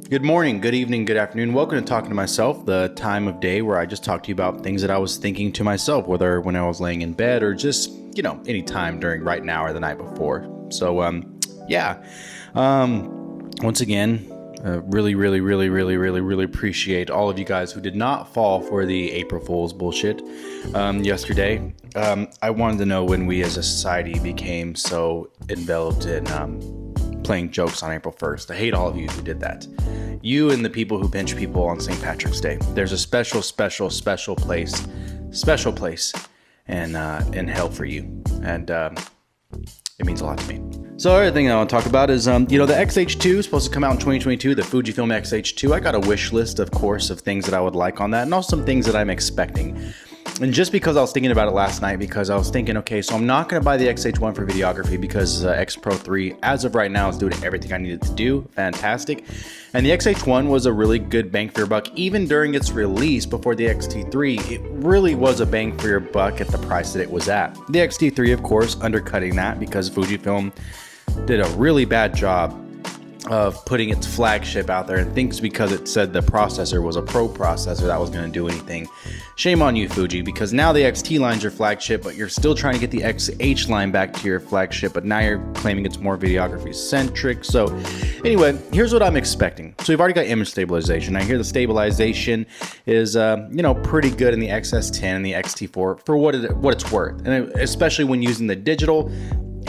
Good morning, good evening, good afternoon. Welcome to Talking to Myself, the time of day where I just talk to you about things that I was thinking to myself, whether when I was laying in bed or just, any time during right now or the night before. So, once again, really appreciate all of you guys who did not fall for the April Fool's bullshit yesterday. I wanted to know when we as a society became so enveloped in playing jokes on April 1st. I hate all of you who did that. You and the people who pinch people on St. Patrick's Day. There's a special place in hell for you. And it means a lot to me. So the other thing I want to talk about is, the X-H2 is supposed to come out in 2022, the Fujifilm X-H2. I got a wish list, of course, of things that I would like on that, and also some things that I'm expecting. And just because I was thinking about it last night, because I was thinking, okay, so I'm not going to buy the X-H1 for videography because X Pro 3, as of right now, is doing everything I needed to do. Fantastic. And the X-H1 was a really good bang for your buck. Even during its release before the X-T3, it really was a bang for your buck at the price that it was at. The X-T3, of course, undercutting that because Fujifilm did a really bad job of putting its flagship out there and thinks because it said the processor was a pro processor that was going to do anything. Shame on you, Fuji, because now the XT line's your flagship, but you're still trying to get the XH line back to your flagship, but now you're claiming it's more videography centric. So anyway, here's what I'm expecting. So we've already got image stabilization. I hear the stabilization is pretty good in the XS10 and the XT4 for what it's worth, and especially when using the digital.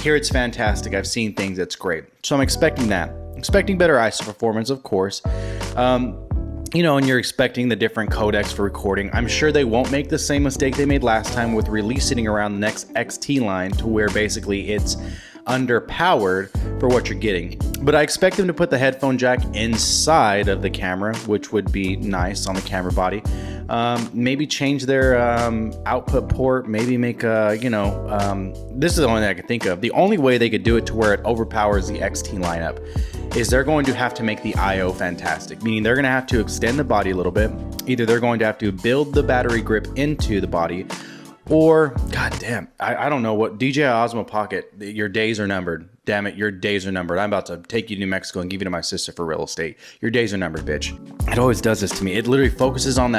Here it's fantastic. I've seen things that's great. So I'm expecting that. Expecting better ISO performance, of course. And you're expecting the different codecs for recording. I'm sure they won't make the same mistake they made last time with releasing around the next XT line to where basically it's underpowered for what you're getting. But I expect them to put the headphone jack inside of the camera, which would be nice on the camera body. Maybe change their output port, maybe make this is the only thing I can think of. The only way they could do it to where it overpowers the XT lineup is they're going to have to make the IO fantastic, meaning they're going to have to extend the body a little bit. Either they're going to have to build the battery grip into the body, or, goddamn, I don't know what, DJI Osmo Pocket, your days are numbered. Damn it, your days are numbered. I'm about to take you to New Mexico and give you to my sister for real estate. Your days are numbered, bitch. It always does this to me. It literally focuses on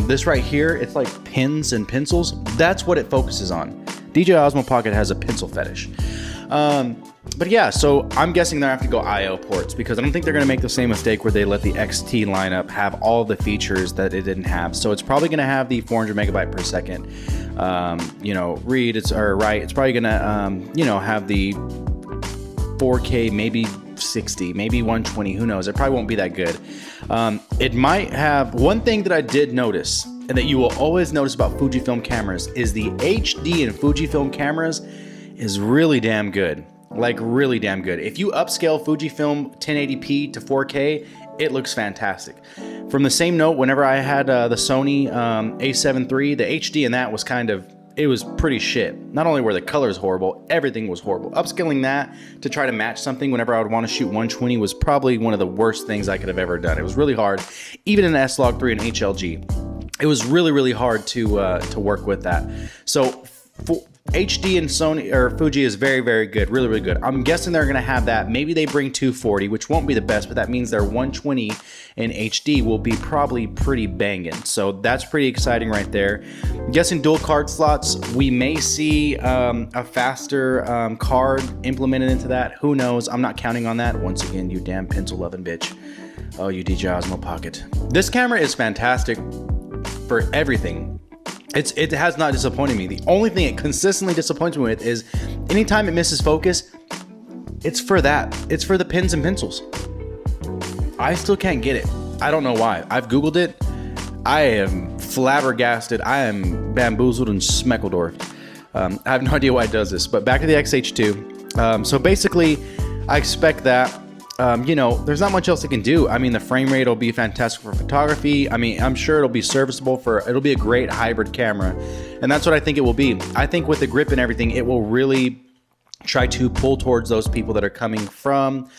this right here. It's like pins and pencils. That's what it focuses on. DJI Osmo Pocket has a pencil fetish. But yeah, so I'm guessing they're going to have to go IO ports because I don't think they're going to make the same mistake where they let the XT lineup have all the features that it didn't have. So it's probably going to have the 400 megabyte per second, read. It's probably going to, have the 4K, maybe 60, maybe 120. Who knows? It probably won't be that good. It might have one thing that I did notice, and that you will always notice about Fujifilm cameras, is the HD in Fujifilm cameras is really damn good. Like really damn good. If you upscale Fujifilm 1080p to 4K, it looks fantastic. From the same note, whenever I had the Sony a7 III, the HD in that was it was pretty shit. Not only were the colors horrible, everything was horrible. Upscaling that to try to match something whenever I would want to shoot 120 was probably one of the worst things I could have ever done. It was really hard. Even in S-Log3 and HLG, it was really hard to work with that. So HD and Sony or Fuji is very good, really good. I'm guessing they're gonna have that. Maybe they bring 240, which won't be the best, but that means their 120 in HD will be probably pretty banging. So that's pretty exciting right there. I'm guessing dual card slots. We may see a faster card implemented into that. Who knows? I'm not counting on that. Once again, you damn pencil loving bitch. Oh, you DJI Osmo Pocket. This camera is fantastic for everything. It has not disappointed me. The only thing it consistently disappoints me with is anytime it misses focus, it's for that. It's for the pins and pencils. I still can't get it. I don't know why. I've Googled it. I am flabbergasted. I am bamboozled and smeckledorfed. I have no idea why it does this. But back to the X-H2. So basically, I expect that. There's not much else it can do. I mean, the frame rate will be fantastic for photography. I mean, I'm sure it'll be serviceable it'll be a great hybrid camera. And that's what I think it will be. I think with the grip and everything, it will really try to pull towards those people that are coming from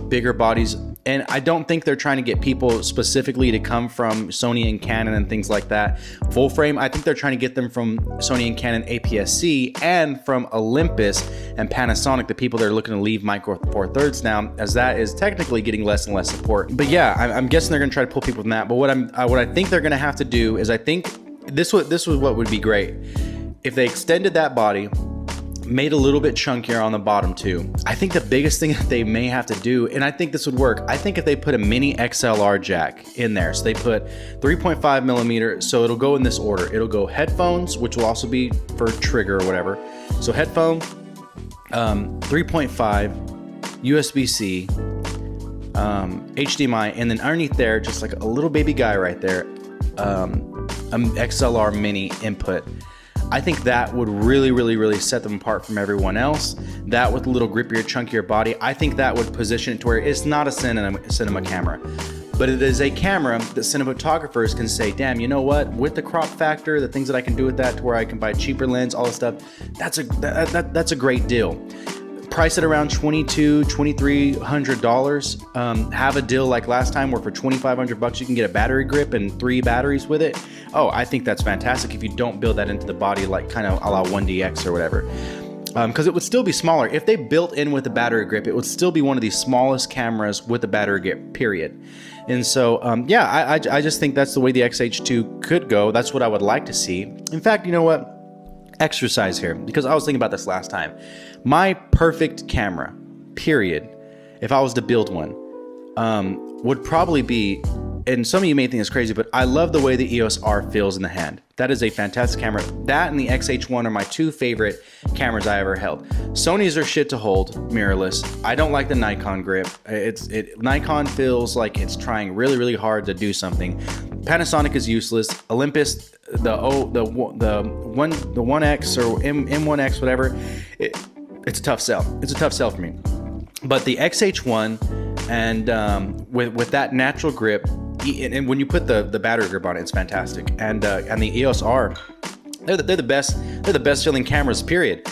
bigger bodies. And I don't think they're trying to get people specifically to come from Sony and Canon and things like that. Full frame, I think they're trying to get them from Sony and Canon APS-C and from Olympus and Panasonic, the people that are looking to leave Micro Four Thirds now, as that is technically getting less and less support. But yeah, I'm guessing they're going to try to pull people from that. But what I think they're going to have to do is, I think this was what would be great if they extended that body, made a little bit chunkier on the bottom too. I think the biggest thing that they may have to do, and I think this would work, I think if they put a mini XLR jack in there, so they put 3.5 millimeter, so it'll go in this order. It'll go headphones, which will also be for trigger or whatever. So headphone, 3.5, USB-C, HDMI, and then underneath there, just like a little baby guy right there, XLR mini input. I think that would really set them apart from everyone else. That with a little grippier, chunkier body, I think that would position it to where it's not a cinema camera, but it is a camera that cinematographers can say, damn, you know what? With the crop factor, the things that I can do with that to where I can buy cheaper lens, all this stuff, that's a great deal. Price it around $2,200-$2,300. Have a deal like last time where for $2,500 you can get a battery grip and 3 batteries with it. Oh, I think that's fantastic if you don't build that into the body like kind of a la 1DX or whatever. Because it would still be smaller. If they built in with the battery grip, it would still be one of the smallest cameras with a battery grip, period. And so, yeah, I just think that's the way the X-H2 could go. That's what I would like to see. In fact, you know what? Exercise here, because I was thinking about this last time. My perfect camera, period, if I was to build one, would probably be, and some of you may think it's crazy, but I love the way the EOS R feels in the hand. That is a fantastic camera. That and the X-H1 are my 2 favorite cameras I ever held. Sony's are shit to hold, mirrorless. I don't like the Nikon grip. Nikon feels like it's trying really hard to do something. Panasonic is useless. Olympus, the 1X or M1X, whatever, it's a tough sell. It's a tough sell for me. But the X-H1 and with that natural grip, and when you put the battery grip on it, it's fantastic. And the EOS R, they're the best. They're the best selling cameras, period.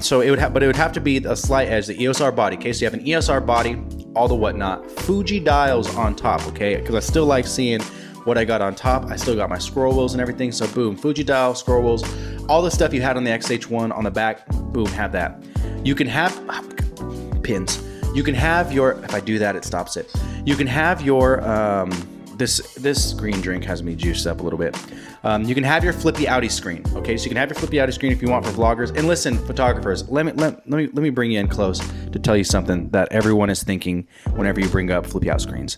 So it would have to be a slight edge. The EOS R body. Okay, so you have an EOS R body, all the whatnot. Fuji dials on top. Okay, because I still like seeing what I got on top. I still got my scroll wheels and everything. So boom, Fuji dial, scroll wheels, all the stuff you had on the X-H1 on the back. Boom, have that. You can have pins. You can have your. If I do that, it stops it. You can have your. This green drink has me juiced up a little bit. You can have your flippy outie screen. Okay, so you can have your flippy outie screen if you want for vloggers. And listen, photographers, let me bring you in close to tell you something that everyone is thinking whenever you bring up flippy out screens.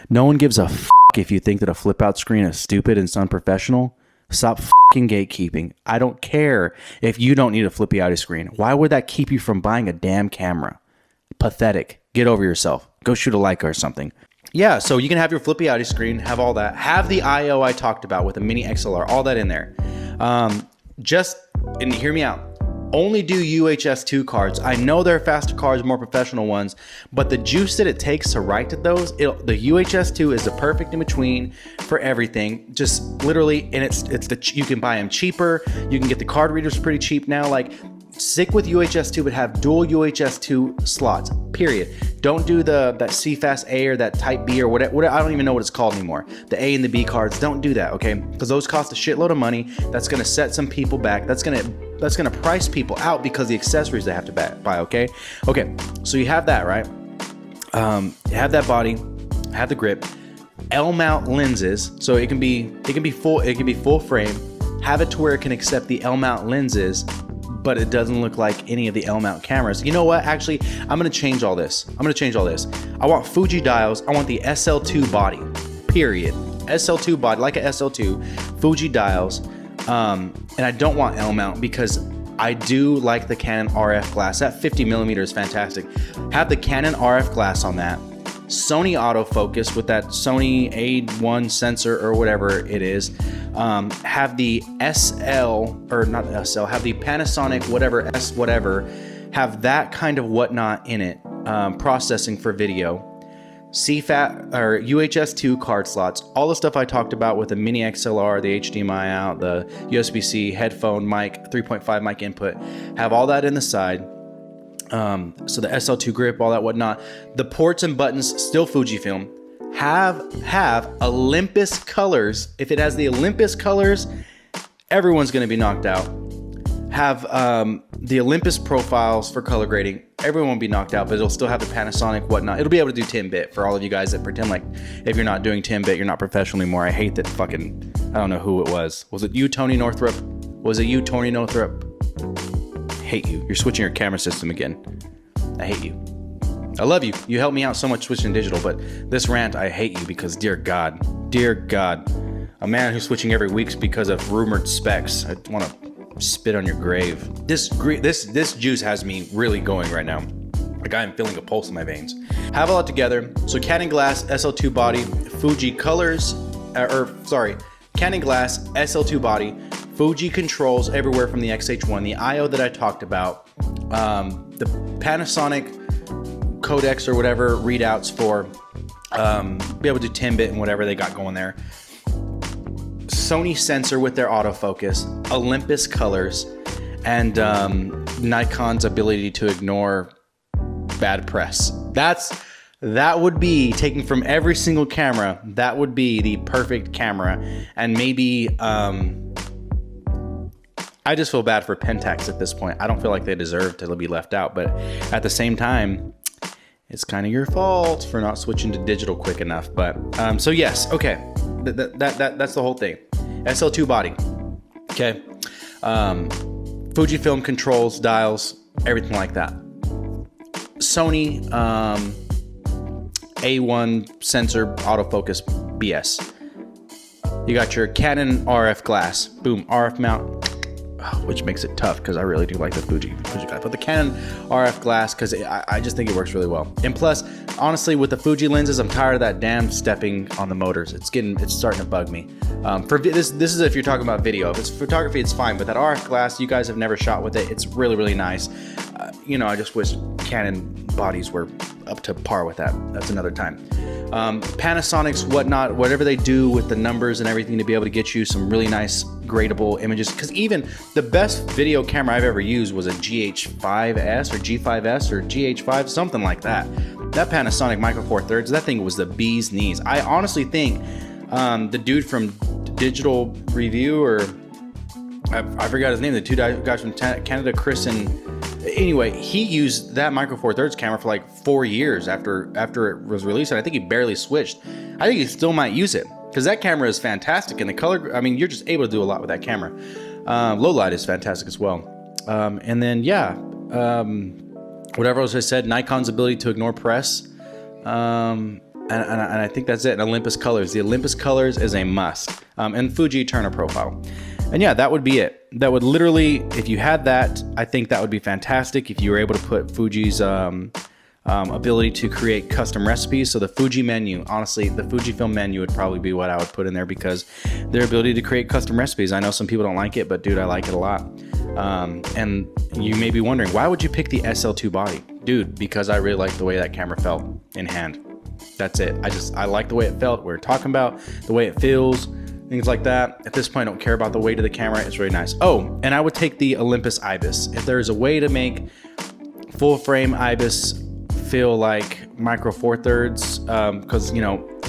No one gives a f*** if you think that a flip out screen is stupid and it's unprofessional. Stop f***ing gatekeeping. I don't care if you don't need a flippy outie screen. Why would that keep you from buying a damn camera? Pathetic. Get over yourself. Go shoot a Leica or something. Yeah, so you can have your flippy outie screen, have all that, have the I/O I talked about with a mini XLR, all that in there. And hear me out, only do UHS-2 cards. I know they're faster cards, more professional ones, but the juice that it takes to write to those, the UHS-2 is the perfect in between for everything. Just literally, and you can buy them cheaper. You can get the card readers pretty cheap now. Like, stick with UHS-2, but have dual UHS-2 slots, period. Don't do that CFast A or that Type B or whatever. I don't even know what it's called anymore. The A and the B cards, don't do that, okay? Because those cost a shitload of money. That's gonna set some people back. That's gonna price people out because the accessories they have to buy, okay? Okay, so you have that, right? You have that body, have the grip, L-mount lenses, so it can be full frame. Have it to where it can accept the L-mount lenses, but it doesn't look like any of the L-mount cameras. You know what? Actually, I'm gonna change all this. I want Fuji dials. I want the SL2 body, period. SL2 body, like a SL2, Fuji dials. And I don't want L-mount because I do like the Canon RF glass. That 50 millimeter is fantastic. Have the Canon RF glass on that. Sony autofocus with that Sony A1 sensor or whatever it is. Have the SL, or not SL, have the Panasonic whatever, have that kind of whatnot in it, processing for video. CFAT or UHS-2 card slots, all the stuff I talked about with the mini XLR, the HDMI out, the USB-C, headphone mic, 3.5 mic input, have all that in the side. So the SL2 grip, all that whatnot. The ports and buttons, still Fujifilm. Have Olympus colors. If it has the Olympus colors, everyone's going to be knocked out. Have the Olympus profiles for color grading. Everyone will be knocked out, but it'll still have the Panasonic whatnot. It'll be able to do 10-bit for all of you guys that pretend like if you're not doing 10-bit, you're not professional anymore. I hate that fucking, I don't know who it was. Was it you, Tony Northrup? Was it you, Tony Northrup? Hate you. You're switching your camera system again. I hate you. I love you. You helped me out so much switching digital, but this rant, I hate you because dear God, a man who's switching every week because of rumored specs. I want to spit on your grave. This juice has me really going right now. Like I'm feeling a pulse in my veins. Have all that together. So Canon glass, SL2 body, Fuji colors, Canon glass, SL2 body, Fuji controls everywhere from the X-H2, the IO that I talked about, the Panasonic codecs or whatever readouts for be able to do 10-bit and whatever they got going there. Sony sensor with their autofocus, Olympus colors, and Nikon's ability to ignore bad press. That would be, taken from every single camera, that would be the perfect camera. And maybe I just feel bad for Pentax at this point. I don't feel like they deserve to be left out, but at the same time, it's kind of your fault for not switching to digital quick enough. But so yes, okay, that's the whole thing. SL2 body, okay. Fujifilm controls, dials, everything like that. Sony A1 sensor autofocus BS. You got your Canon RF glass, boom, RF mount. Which makes it tough because I really do like the Fuji glass, but the Canon RF glass because I just think it works really well. And plus, honestly, with the Fuji lenses, I'm tired of that damn stepping on the motors. It's starting to bug me. For this is if you're talking about video. If it's photography, it's fine. But that RF glass, you guys have never shot with it. It's really, really nice. I just wish Canon bodies were up to par with that. That's another time. Panasonic's whatnot, whatever they do with the numbers and everything to be able to get you some really nice gradable images. Because even the best video camera I've ever used was a GH5S or G5S or GH5, something like that. That Panasonic Micro Four Thirds, that thing was the bee's knees. I honestly think the dude from Digital Review, or I forgot his name, the two guys from Canada, Chris and anyway, he used that Micro Four Thirds camera for like 4 years after it was released, and I think he barely switched. I think he still might use it because that camera is fantastic, and the color, I mean, you're just able to do a lot with that camera. Low light is fantastic as well. And then whatever else I said, Nikon's ability to ignore press, and I think that's it. And Olympus colors, the Olympus colors is a must, and Fuji Turner profile. And yeah, that would be it. That would literally, if you had that, I think that would be fantastic. If you were able to put Fuji's ability to create custom recipes. So the Fuji menu, honestly, the Fujifilm menu would probably be what I would put in there because their ability to create custom recipes. I know some people don't like it, but dude, I like it a lot. And you may be wondering, why would you pick the SL2 body? Dude, because I really like the way that camera felt in hand. That's it. I like the way it felt. We're talking about the way it feels, things like that. At this point, I don't care about the weight of the camera. It's really nice. Oh, and I would take the Olympus IBIS. If there's a way to make full frame IBIS feel like Micro Four Thirds, because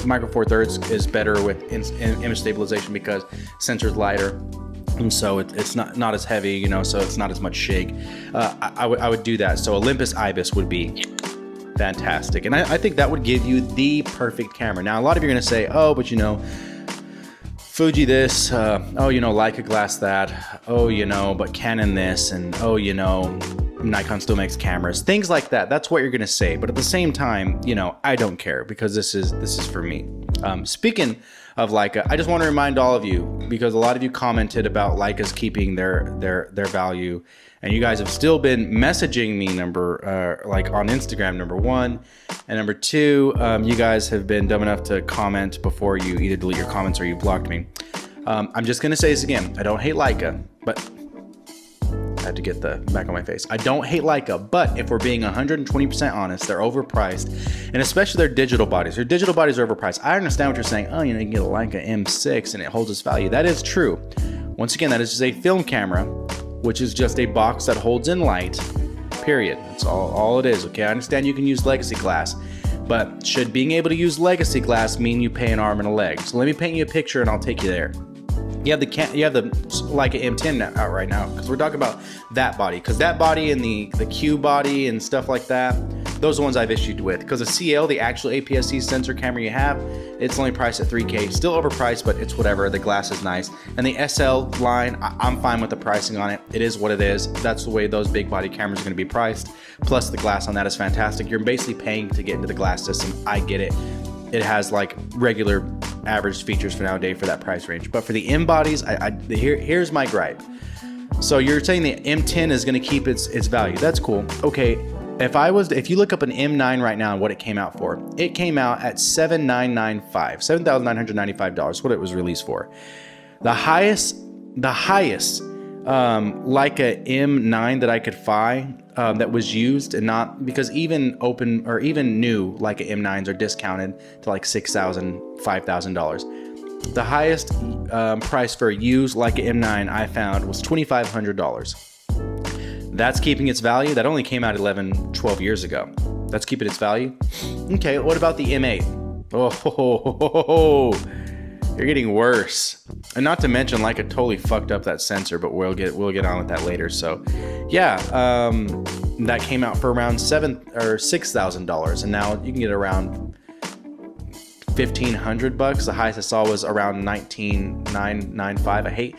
Micro Four Thirds is better with image stabilization because sensor's lighter, and so it's not as heavy, so it's not as much shake. I would do that. So Olympus IBIS would be fantastic, and I think that would give you the perfect camera. Now, a lot of you are gonna say, oh, but Fuji this, Leica glass that, but Canon this, and Nikon still makes cameras, things like that. That's what you're gonna say. But at the same time, I don't care because this is for me. Speaking of Leica, I just want to remind all of you, because a lot of you commented about Leica's keeping their value, and you guys have still been messaging me on Instagram, number one, and number two, you guys have been dumb enough to comment before you either delete your comments or you blocked me. I'm just gonna say this again. I don't hate Leica, but I had to get the back on my face. I don't hate Leica, but if we're being 120% honest, they're overpriced, and especially their digital bodies. Their digital bodies are overpriced. I understand what you're saying. Oh, you can get a Leica M6 and it holds its value. That is true. Once again, that is just a film camera, which is just a box that holds in light, period. That's all it is. Okay, I understand you can use legacy glass, but should being able to use legacy glass mean you pay an arm and a leg? So let me paint you a picture and I'll take you there. You have the Leica M10 out right now, because we're talking about that body, because that body and the Q body and stuff like that, those are the ones I've issued with. Because the CL, the actual APS-C sensor camera you have, it's only priced at $3K. Still overpriced, but it's whatever. The glass is nice. And the SL line, I'm fine with the pricing on it. It is what it is. That's the way those big body cameras are going to be priced. Plus the glass on that is fantastic. You're basically paying to get into the glass system. I get it. It has like regular average features for nowadays for that price range. But for the M bodies, here's my gripe. So you're saying the M10 is going to keep its value. That's cool. Okay. If you look up an M9 right now and what it came out for, it came out at $7,995, what it was released for. The highest Leica M9 that I could find that was used, and not because even open or even new Leica M9s are discounted to like $6,000, $5,000. The highest price for a used Leica M9 I found was $2,500. That's keeping its value. That only came out 11, 12 years ago. That's keeping its value. Okay, what about the M8? Oh, you're getting worse. And not to mention, Leica totally fucked up that sensor, but we'll get on with that later. So, yeah, that came out for around $7,000 or $6,000, and now you can get around $1,500. The highest I saw was around $19,995.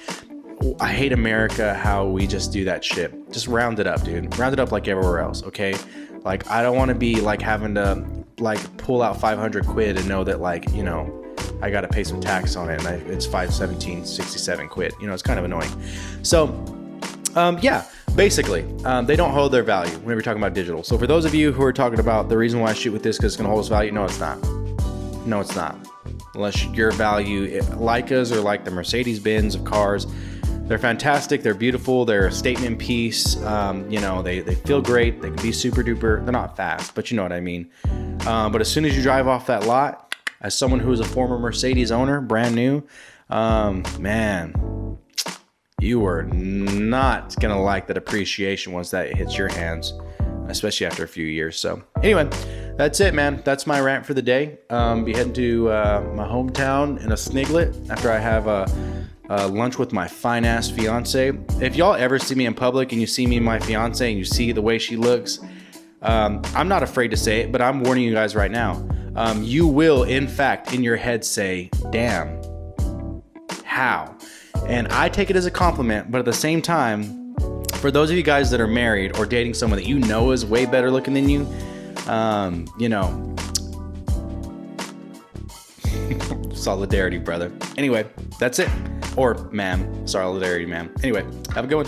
I hate America, how we just do that shit. Just round it up, dude. Round it up like everywhere else, okay? Like, I don't want to be like having to like pull out 500 quid and know that, like, you know, I got to pay some tax on it, and it's 517.67 quid. You know, it's kind of annoying. So, yeah, basically, they don't hold their value when we're talking about digital. So for those of you who are talking about the reason why I shoot with this because it's going to hold its value, no, it's not. No, it's not. Unless your value, Leicas are like the Mercedes-Benz of cars. They're fantastic. They're beautiful. They're a statement piece. You know, they feel great. They can be super duper. They're not fast, but you know what I mean. But as soon as you drive off that lot, as someone who is a former Mercedes owner, brand new, man, you are not going to like that appreciation once that hits your hands, especially after a few years. So anyway, that's it, man. That's my rant for the day. Be heading to my hometown in a sniglet after I have lunch with my fine ass fiance. If y'all ever see me in public and you see me and my fiance and you see the way she looks, I'm not afraid to say it, but I'm warning you guys right now. You will, in fact, in your head say, damn, how? And I take it as a compliment, but at the same time, for those of you guys that are married or dating someone that you know is way better looking than you, you know, solidarity, brother. Anyway, that's it. Or ma'am, solidarity, ma'am. Anyway, have a good one.